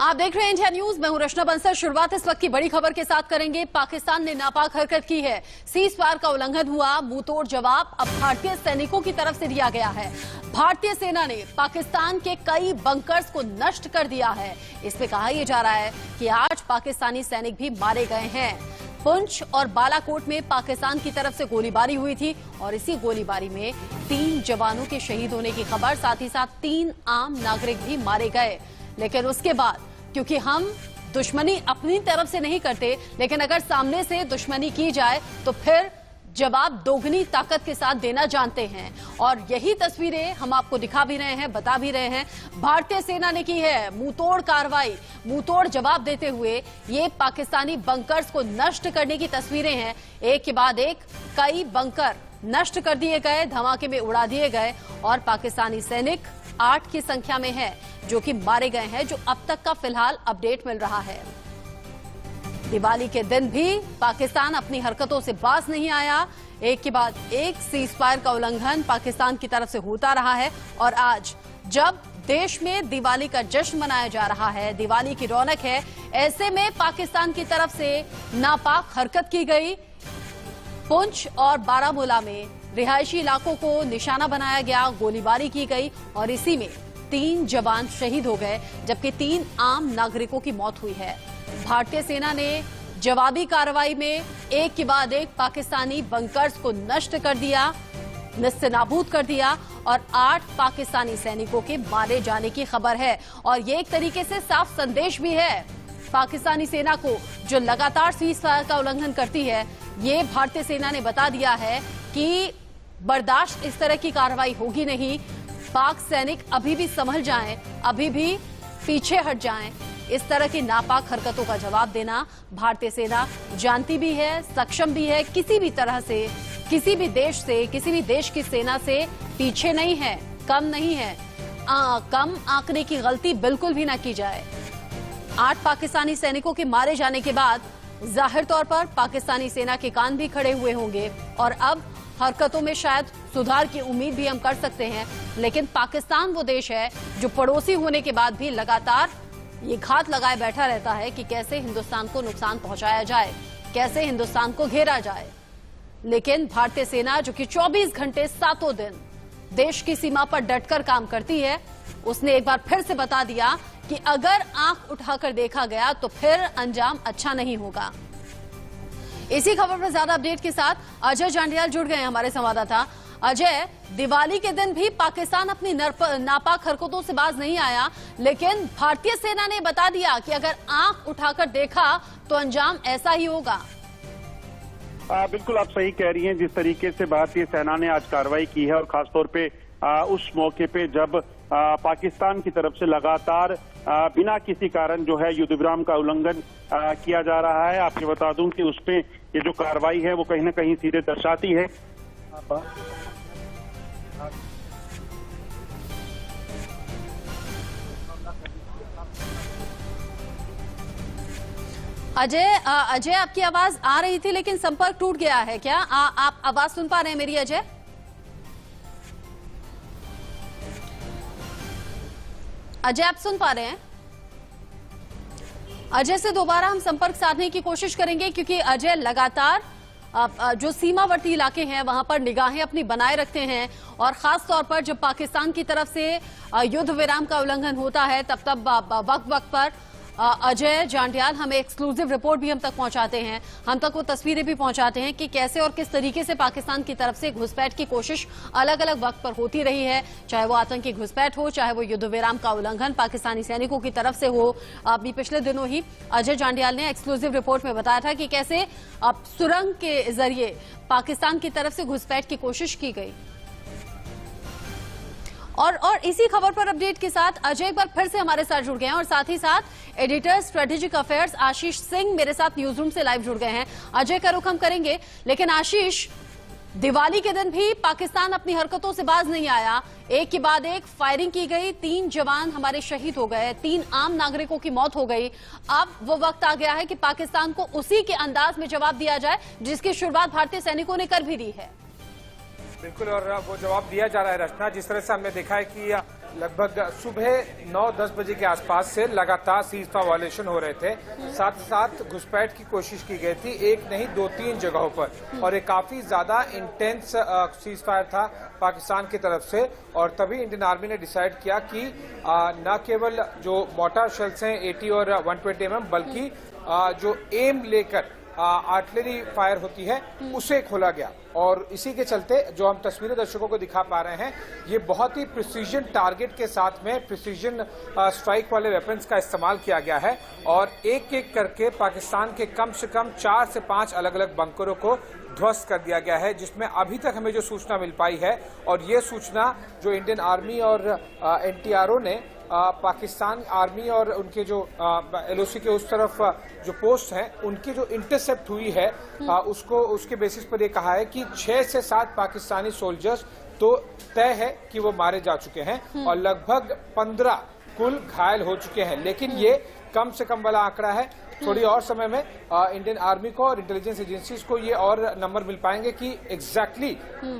आप देख रहे हैं इंडिया न्यूज। मैं हूं रचना बंसल। शुरुआत इस वक्त की बड़ी खबर के साथ करेंगे। पाकिस्तान ने नापाक हरकत की है, सीज फायर का उल्लंघन हुआ, मुंहतोड़ जवाब अब भारतीय सैनिकों की तरफ से दिया गया है। भारतीय सेना ने पाकिस्तान के कई बंकर्स को नष्ट कर दिया है। इसमें कहा यह जा रहा है कि आज पाकिस्तानी सैनिक भी मारे गए हैं। पुंछ और बालाकोट में पाकिस्तान की तरफ से गोलीबारी हुई थी और इसी गोलीबारी में 3 जवानों के शहीद होने की खबर, साथ ही साथ 3 आम नागरिक भी मारे गए। लेकिन उसके बाद, क्योंकि हम दुश्मनी अपनी तरफ से नहीं करते, लेकिन अगर सामने से दुश्मनी की जाए तो फिर जवाब दोगुनी ताकत के साथ देना जानते हैं। और यही तस्वीरें हम आपको दिखा भी रहे हैं, बता भी रहे हैं। भारतीय सेना ने की है मुंहतोड़ कार्रवाई, मुंहतोड़ जवाब देते हुए ये पाकिस्तानी बंकर्स को नष्ट करने की तस्वीरें हैं। एक के बाद एक कई बंकर नष्ट कर दिए गए, धमाके में उड़ा दिए गए और पाकिस्तानी सैनिक 8 की संख्या में है जो कि मारे गए हैं, जो अब तक का फिलहाल अपडेट मिल रहा है। दिवाली के दिन भी पाकिस्तान अपनी हरकतों से बाज नहीं आया। एक के बाद एक सीज फायर का उल्लंघन पाकिस्तान की तरफ से होता रहा है और आज जब देश में दिवाली का जश्न मनाया जा रहा है, दिवाली की रौनक है, ऐसे में पाकिस्तान की तरफ से नापाक हरकत की गई। पुंछ और बारामूला में रिहायशी इलाकों को निशाना बनाया गया, गोलीबारी की गई और इसी में 3 जवान शहीद हो गए, जबकि 3 आम नागरिकों की मौत हुई है। भारतीय सेना ने जवाबी कार्रवाई में एक के बाद एक पाकिस्तानी बंकर्स को नष्ट कर दिया, नेस्तनाबूद कर दिया और 8 पाकिस्तानी सैनिकों के मारे जाने की खबर है। और ये एक तरीके से साफ संदेश भी है पाकिस्तानी सेना को, जो लगातार सीज फायर का उल्लंघन करती है। ये भारतीय सेना ने बता दिया है कि बर्दाश्त इस तरह की कार्रवाई होगी नहीं। पाक सैनिक अभी भी संभल जाएं, अभी भी पीछे हट जाएं। इस तरह की नापाक हरकतों का जवाब देना भारतीय सेना जानती भी है, सक्षम भी है। किसी भी तरह से, किसी भी देश से, किसी भी देश की सेना से पीछे नहीं है, कम नहीं है। कम आंकने की गलती बिल्कुल भी ना की जाए। 8 पाकिस्तानी सैनिकों के मारे जाने के बाद जाहिर तौर पर पाकिस्तानी सेना के कान भी खड़े हुए होंगे और अब हरकतों में शायद सुधार की उम्मीद भी हम कर सकते हैं। लेकिन पाकिस्तान वो देश है जो पड़ोसी होने के बाद भी लगातार ये घात लगाए बैठा रहता है कि कैसे हिंदुस्तान को नुकसान पहुंचाया जाए, कैसे हिंदुस्तान को घेरा जाए। लेकिन भारतीय सेना, जो कि 24 घंटे 7 दिन देश की सीमा पर डटकर काम करती है, उसने एक बार फिर से बता दिया कि अगर आंख उठाकर देखा गया तो फिर अंजाम अच्छा नहीं होगा। इसी खबर पर ज्यादा अपडेट के साथ अजय जांडियाल जुड़ गए हैं, हमारे संवाददाता। अजय, दिवाली के दिन भी पाकिस्तान अपनी नापाक हरकतों से बाज नहीं आया, लेकिन भारतीय सेना ने बता दिया कि अगर आंख उठाकर देखा तो अंजाम ऐसा ही होगा। बिल्कुल आप सही कह रही हैं। जिस तरीके से भारतीय सेना ने आज कार्रवाई की है और खासतौर पे उस मौके पे जब पाकिस्तान की तरफ से लगातार बिना किसी कारण जो है युद्ध विराम का उल्लंघन किया जा रहा है। आपको बता दूं कि उसपे ये जो कार्रवाई है वो कहीं ना कहीं सीधे दर्शाती है अजय, आपकी आवाज आ रही थी लेकिन संपर्क टूट गया है क्या? आप आवाज सुन पा रहे हैं मेरी? अजय, आप सुन पा रहे हैं? अजय से दोबारा हम संपर्क साधने की कोशिश करेंगे, क्योंकि अजय लगातार जो सीमावर्ती इलाके हैं वहां पर निगाहें अपनी बनाए रखते हैं और खास तौर पर जब पाकिस्तान की तरफ से युद्ध विराम का उल्लंघन होता है तब वक्त पर अजय जांडियाल हमें एक्सक्लूसिव रिपोर्ट भी हम तक पहुंचाते हैं, हम तक वो तस्वीरें भी पहुंचाते हैं कि कैसे और किस तरीके से पाकिस्तान की तरफ से घुसपैठ की कोशिश अलग अलग वक्त पर होती रही है, चाहे वो आतंकी घुसपैठ हो, चाहे वो युद्ध विराम का उल्लंघन पाकिस्तानी सैनिकों की तरफ से हो। अभी पिछले दिनों ही अजय जांडियाल ने एक्सक्लूसिव रिपोर्ट में बताया था कि कैसे सुरंग के जरिए पाकिस्तान की तरफ से घुसपैठ की कोशिश की गई। और इसी खबर पर अपडेट के साथ अजय एक बार फिर से हमारे साथ जुड़ गए हैं और साथ ही साथ editor strategic affairs Ashish Singh मेरे साथ न्यूज रूम से लाइव जुड़ गए हैं। अजय का रुख हम करेंगे, लेकिन आशीष, दिवाली के दिन भी पाकिस्तान अपनी हरकतों से बाज नहीं आया। एक के बाद एक फायरिंग की गई, 3 जवान हमारे शहीद हो गए, 3 आम नागरिकों की मौत हो गई। अब वो वक्त आ गया है कि पाकिस्तान को उसी के अंदाज में जवाब दिया जाए जिसकी शुरुआत भारतीय सैनिकों ने कर भी दी है। बिल्कुल, और वो जवाब दिया जा रहा है रचना। जिस तरह से हमने देखा है कि लगभग सुबह 9-10 बजे के आसपास से लगातार सीज फायर वायलेशन हो रहे थे। साथ ही साथ घुसपैठ की कोशिश की गई थी, एक नहीं 2-3 जगहों पर, और एक काफी ज्यादा इंटेंस सीज फायर था पाकिस्तान की तरफ से। और तभी इंडियन आर्मी ने डिसाइड किया कि न केवल जो मोर्टार शेल्स हैं 80 और 120 mm, बल्कि जो एम लेकर आर्टिलरी फायर होती है उसे खोला गया। और इसी के चलते जो हम तस्वीरें दर्शकों को दिखा पा रहे हैं, ये बहुत ही प्रिसीजन टारगेट के साथ में प्रिसीजन स्ट्राइक वाले वेपन्स का इस्तेमाल किया गया है। और एक एक करके पाकिस्तान के कम से कम 4 से 5 अलग अलग बंकरों को ध्वस्त कर दिया गया है, जिसमें अभी तक हमें जो सूचना मिल पाई है, और ये सूचना जो इंडियन आर्मी और NTRO ने पाकिस्तान आर्मी और उनके जो LOC के उस तरफ जो पोस्ट हैं उनकी जो इंटरसेप्ट हुई है, उसके बेसिस पर ये कहा है कि 6 से 7 पाकिस्तानी सोल्जर्स तो तय है कि वो मारे जा चुके हैं और लगभग 15 कुल घायल हो चुके हैं। लेकिन ये कम से कम वाला आंकड़ा है। थोड़ी और समय में इंडियन आर्मी को और इंटेलिजेंस एजेंसीज को ये और नंबर मिल पाएंगे कि एग्जैक्टली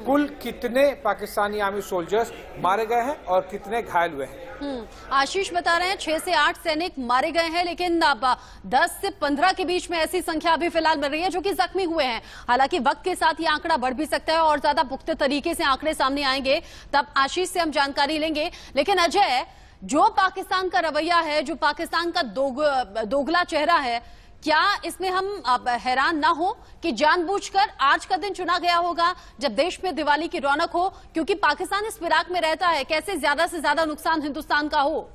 कुल कितने पाकिस्तानी आर्मी सोल्जर्स मारे गए हैं और कितने घायल हुए हैं। आशीष बता रहे हैं 6 से 8 सैनिक मारे गए हैं, लेकिन अब 10 से 15 के बीच में ऐसी संख्या अभी फिलहाल मिल रही है जो कि जख्मी हुए हैं। हालांकि वक्त के साथ ये आंकड़ा बढ़ भी सकता है और ज्यादा पुख्ते तरीके से आंकड़े सामने आएंगे, तब आशीष से हम जानकारी लेंगे। लेकिन अजय, जो पाकिस्तान का रवैया है, जो पाकिस्तान का दोगला चेहरा है, क्या इसमें हम हैरान ना हो कि जानबूझकर आज का दिन चुना गया होगा जब देश में दिवाली की रौनक हो? क्योंकि पाकिस्तान इस फिराक में रहता है, कैसे ज्यादा से ज्यादा नुकसान हिंदुस्तान का हो।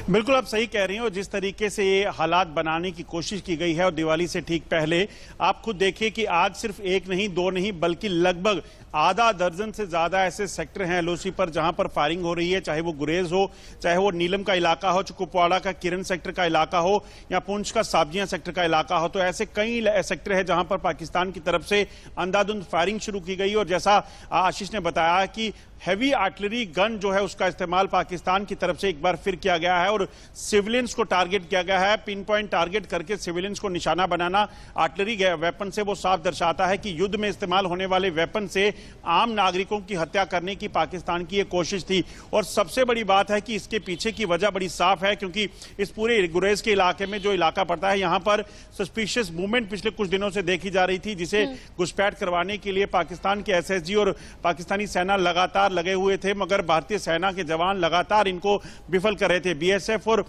बिल्कुल आप सही कह रही हैं। और जिस तरीके से ये हालात बनाने की कोशिश की गई है और दिवाली से ठीक पहले आप खुद देखिए कि आज सिर्फ 1 नहीं 2 नहीं बल्कि लगभग आधा दर्जन से ज्यादा ऐसे सेक्टर हैं LOC पर जहां पर फायरिंग हो रही है, चाहे वो गुरेज हो, चाहे वो नीलम का इलाका हो, कुपवाड़ा का किरण सेक्टर का इलाका हो, या पुंछ का साब्जियां सेक्टर का इलाका हो। तो ऐसे कई सेक्टर है जहां पर पाकिस्तान की तरफ से अंधाधुंध फायरिंग शुरू की गई। और जैसा आशीष ने बताया कि हैवी आर्टिलरी गन जो है उसका इस्तेमाल पाकिस्तान की तरफ से एक बार फिर किया गया है और सिविलियंस को टारगेट किया गया है। पिन पॉइंट टारगेट करके सिविलियंस को निशाना बनाना आर्टिलरी वेपन से वो साफ दर्शाता है कि युद्ध में इस्तेमाल होने वाले वेपन से आम नागरिकों की हत्या करने की पाकिस्तान की ये कोशिश थी। और सबसे बड़ी बात है कि इसके पीछे की वजह बड़ी साफ है, क्योंकि इस पूरे गुरेज के इलाके में जो इलाका पड़ता है, यहां पर सस्पिशियस मूवमेंट पिछले कुछ दिनों से देखी जा रही थी, जिसे घुसपैठ करवाने के लिए पाकिस्तान के SSG और पाकिस्तानी सेना लगातार लगे हुए थे, मगर भारतीय सेना के जवान लगातार इनको विफल कर रहे थे। BSF और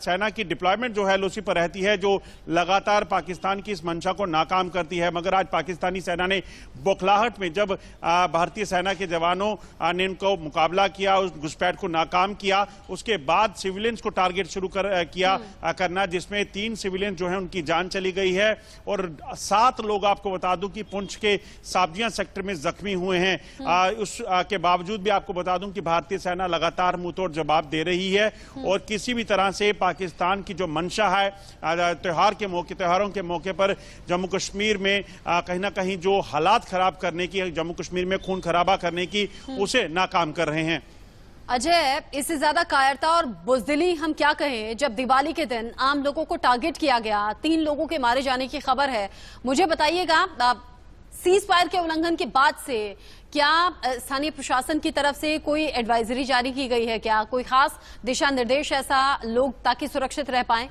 सेना की डिप्लॉयमेंट जो है LOC पर रहती है, जो लगातार पाकिस्तान की इस मंशा को नाकाम करती है। मगर आज पाकिस्तानी सेना ने बौखलाहट में जब भारतीय सेना के जवानों ने इनको मुकाबला किया, उस घुसपैठ को नाकाम किया, उसके बाद सिविलियंस को टारगेट शुरू करना, जिसमें 3 सिविलियन जो है उनकी जान चली गई है और 7 लोग आपको बता दूं कि पुंछ के साब्जियां सेक्टर में जख्मी हुए हैं। उसके बावजूद भी आपको बता दूं कि भारतीय सेना लगातार मुंहतोड़ जवाब दे रही है और किसी भी तरह से पाकिस्तान की जो मंशा है त्योहारों के मौके पर जम्मू कश्मीर में कहीं ना कहीं जो हालात खराब करने की, जम्मू कश्मीर में खून खराबा करने की, उसे नाकाम कर रहे हैं। अजय, इससे ज्यादा कायरता और बुजदिली हम क्या कहें जब दिवाली के दिन आम लोगों को टारगेट किया गया, 3 लोगों के मारे जाने की खबर है। मुझे बताइएगा, सीज फायर के उल्लंघन के बाद से क्या स्थानीय प्रशासन की तरफ से कोई एडवाइजरी जारी की गई है? क्या कोई खास दिशा निर्देश ऐसा लोग ताकि सुरक्षित रह पाएं?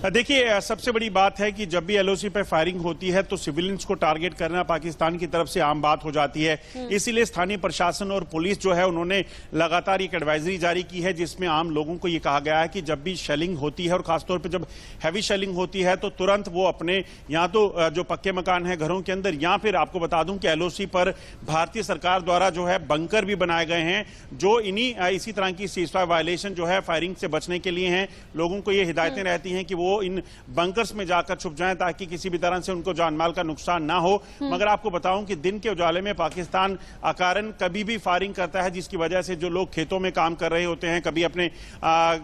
देखिए, सबसे बड़ी बात है कि जब भी LOC पे फायरिंग होती है तो सिविलियंस को टारगेट करना पाकिस्तान की तरफ से आम बात हो जाती है। इसीलिए स्थानीय प्रशासन और पुलिस जो है उन्होंने लगातार एक एडवाइजरी जारी की है, जिसमें आम लोगों को ये कहा गया है कि जब भी शेलिंग होती है और खासतौर पर जब हैवी शेलिंग होती है तो तुरंत वो अपने यहाँ तो जो पक्के मकान है घरों के अंदर, या फिर आपको बता दूं कि LOC पर भारतीय सरकार द्वारा जो है बंकर भी बनाए गए हैं, जो इसी तरह की सीजफायर वायलेशन जो है फायरिंग से बचने के लिए हैं। लोगों को ये हिदायतें रहती हैं कि वो इन बंकर्स में जाकर छुप जाएं ताकि किसी भी तरह से उनको जानमाल का नुकसान ना हो। मगर आपको बताऊं कि दिन के उजाले में पाकिस्तान अकारण कभी भी फायरिंग करता है, जिसकी वजह से जो लोग खेतों में काम कर रहे होते हैं, कभी अपने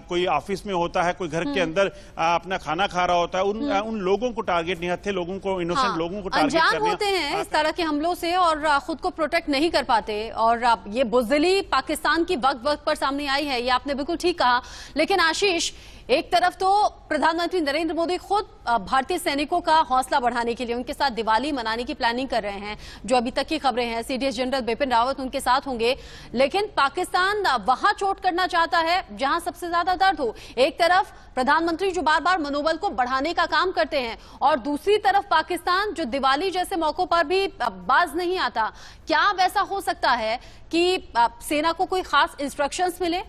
कोई ऑफिस में होता है, कोई घर के अंदर अपना खाना खा रहा होता है, उन लोगों को टारगेट नहीं, हत्थे लोगों को, इनोसेंट लोगों को टारगेट करते होते हैं इस तरह के हमलों से और खुद को प्रोटेक्ट नहीं कर पाते। और ये बुजदिली पाकिस्तान की वक्त वक्त पर सामने आई है, ये आपने बिल्कुल ठीक कहा। लेकिन आशीष, एक तरफ तो प्रधानमंत्री नरेंद्र मोदी खुद भारतीय सैनिकों का हौसला बढ़ाने के लिए उनके साथ दिवाली मनाने की प्लानिंग कर रहे हैं। जो अभी तक की खबरें हैं, सीडीएस जनरल बिपिन रावत उनके साथ होंगे, लेकिन पाकिस्तान वहां चोट करना चाहता है जहां सबसे ज्यादा दर्द हो। एक तरफ प्रधानमंत्री जो बार बार मनोबल को बढ़ाने का काम करते हैं और दूसरी तरफ पाकिस्तान जो दिवाली जैसे मौकों पर भी बाज नहीं आता। क्या वैसा हो सकता है कि सेना को कोई खास इंस्ट्रक्शंस मिले?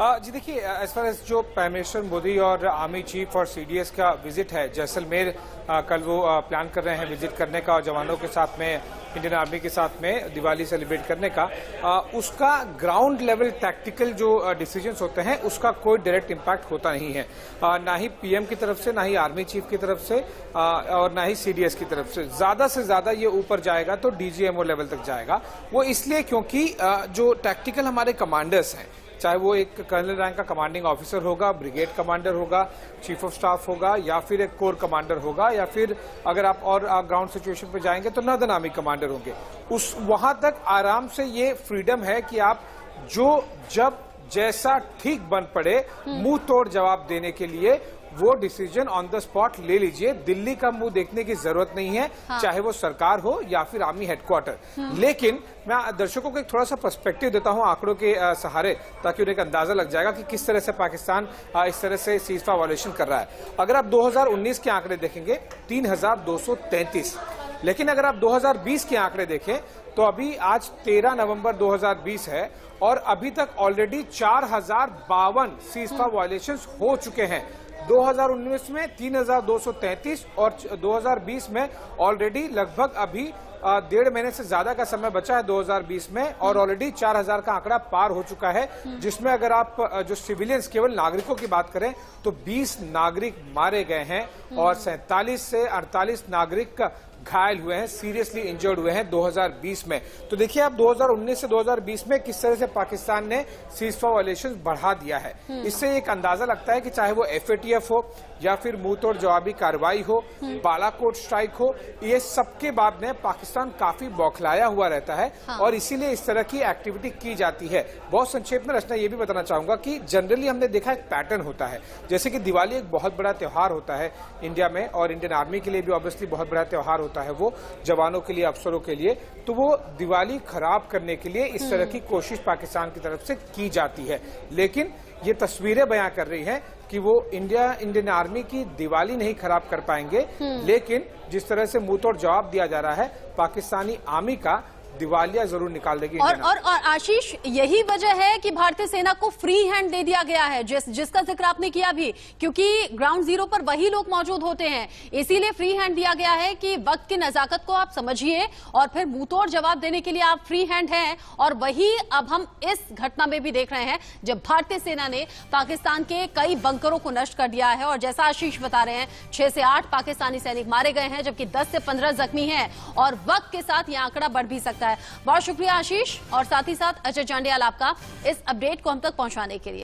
जी देखिए, एज फार एज जो प्राइम मिनिस्टर मोदी और आर्मी चीफ और सीडीएस का विजिट है जैसलमेर, कल वो प्लान कर रहे हैं विजिट करने का और जवानों के साथ में, इंडियन आर्मी के साथ में दिवाली सेलिब्रेट करने का, उसका ग्राउंड लेवल टैक्टिकल जो डिसीजंस होते हैं उसका कोई डायरेक्ट इम्पैक्ट होता नहीं है, ना ही पीएम की तरफ से, ना ही आर्मी चीफ की तरफ से और ना ही सीडीएस की तरफ से। ज्यादा से ज्यादा ये ऊपर जाएगा तो डीजीएमओ लेवल तक जाएगा। वो इसलिए क्योंकि जो टैक्टिकल हमारे कमांडर्स हैं, चाहे वो एक कर्नल रैंक का कमांडिंग ऑफिसर होगा, ब्रिगेड कमांडर होगा, चीफ ऑफ स्टाफ होगा, या फिर एक कोर कमांडर होगा, या फिर अगर आप और ग्राउंड सिचुएशन पे जाएंगे तो नॉर्दर्न आर्मी कमांडर होंगे। उस वहां तक आराम से ये फ्रीडम है कि आप जो जब जैसा ठीक बन पड़े मुंह तोड़ जवाब देने के लिए वो डिसीजन ऑन द स्पॉट ले लीजिए। दिल्ली का मुंह देखने की जरूरत नहीं है, चाहे वो सरकार हो या फिर आर्मी हेडक्वार्टर। लेकिन मैं दर्शकों को एक थोड़ा सा पर्सपेक्टिव देता हूं आंकड़ों के सहारे, ताकि उन्हें एक अंदाजा लग जाएगा कि किस तरह से पाकिस्तान इस तरह से सीजफायर वायलेशन कर रहा है। अगर आप 2019 के आंकड़े देखेंगे 3233, लेकिन अगर आप 2020 के आंकड़े देखें तो अभी आज 13 नवंबर 2020 है और अभी तक ऑलरेडी 4052 सीजफायर वायलेशंस हो चुके हैं। 2019 में 3233 और 2020 में ऑलरेडी लगभग अभी 1.5 महीने से ज्यादा का समय बचा है 2020 में, और ऑलरेडी 4000 का आंकड़ा पार हो चुका है, जिसमें अगर आप जो सिविलियंस केवल नागरिकों की बात करें तो 20 नागरिक मारे गए हैं और 47 से 48 नागरिक घायल हुए हैं, सीरियसली इंजर्ड हुए हैं 2020 में। तो देखिए आप 2019 से 2020 में किस तरह से पाकिस्तान ने सीजफायर वायलेशन बढ़ा दिया है। इससे एक अंदाजा लगता है कि चाहे वो एफएटीएफ हो या फिर मुंहतोड़ जवाबी कार्रवाई हो, बालाकोट स्ट्राइक हो, ये सबके बाद में पाकिस्तान काफी बौखलाया हुआ रहता है और इसीलिए इस तरह की एक्टिविटी की जाती है। बहुत संक्षेप में रचना ये भी बताना चाहूंगा कि जनरली हमने देखा एक पैटर्न होता है, जैसे कि दिवाली एक बहुत बड़ा त्योहार होता है इंडिया में और इंडियन आर्मी के लिए भी ऑब्वियसली बहुत बड़ा त्योहार होता है, वो जवानों के लिए, अफसरों के लिए। तो वो दिवाली खराब करने के लिए इस तरह की कोशिश पाकिस्तान की तरफ से की जाती है, लेकिन ये तस्वीरें बयां कर रही हैं कि वो इंडियन आर्मी की दिवाली नहीं खराब कर पाएंगे, लेकिन जिस तरह से मुंहतोड़ जवाब दिया जा रहा है पाकिस्तानी आर्मी का, दिवालिया जरूर निकाल देगी। और आशीष, यही वजह है कि भारतीय सेना को फ्री हैंड दे दिया गया है, जिसका जिक्र आपने किया भी, क्योंकि ग्राउंड जीरो पर वही लोग मौजूद होते हैं, इसीलिए फ्री हैंड दिया गया है कि वक्त की नजाकत को आप समझिए और फिर मुंहतोड़ जवाब देने के लिए आप फ्री हैंड हैं। और वही अब हम इस घटना में भी देख रहे हैं, जब भारतीय सेना ने पाकिस्तान के कई बंकरों को नष्ट कर दिया है और जैसा आशीष बता रहे हैं 6 से 8 पाकिस्तानी सैनिक मारे गए हैं, जबकि 10 से 15 जख्मी हैं और वक्त के साथ यह आंकड़ा बढ़ भी सकता है। बहुत शुक्रिया आशीष और साथ ही साथ अजय चांडियाल आपका इस अपडेट को हम तक पहुंचाने के लिए।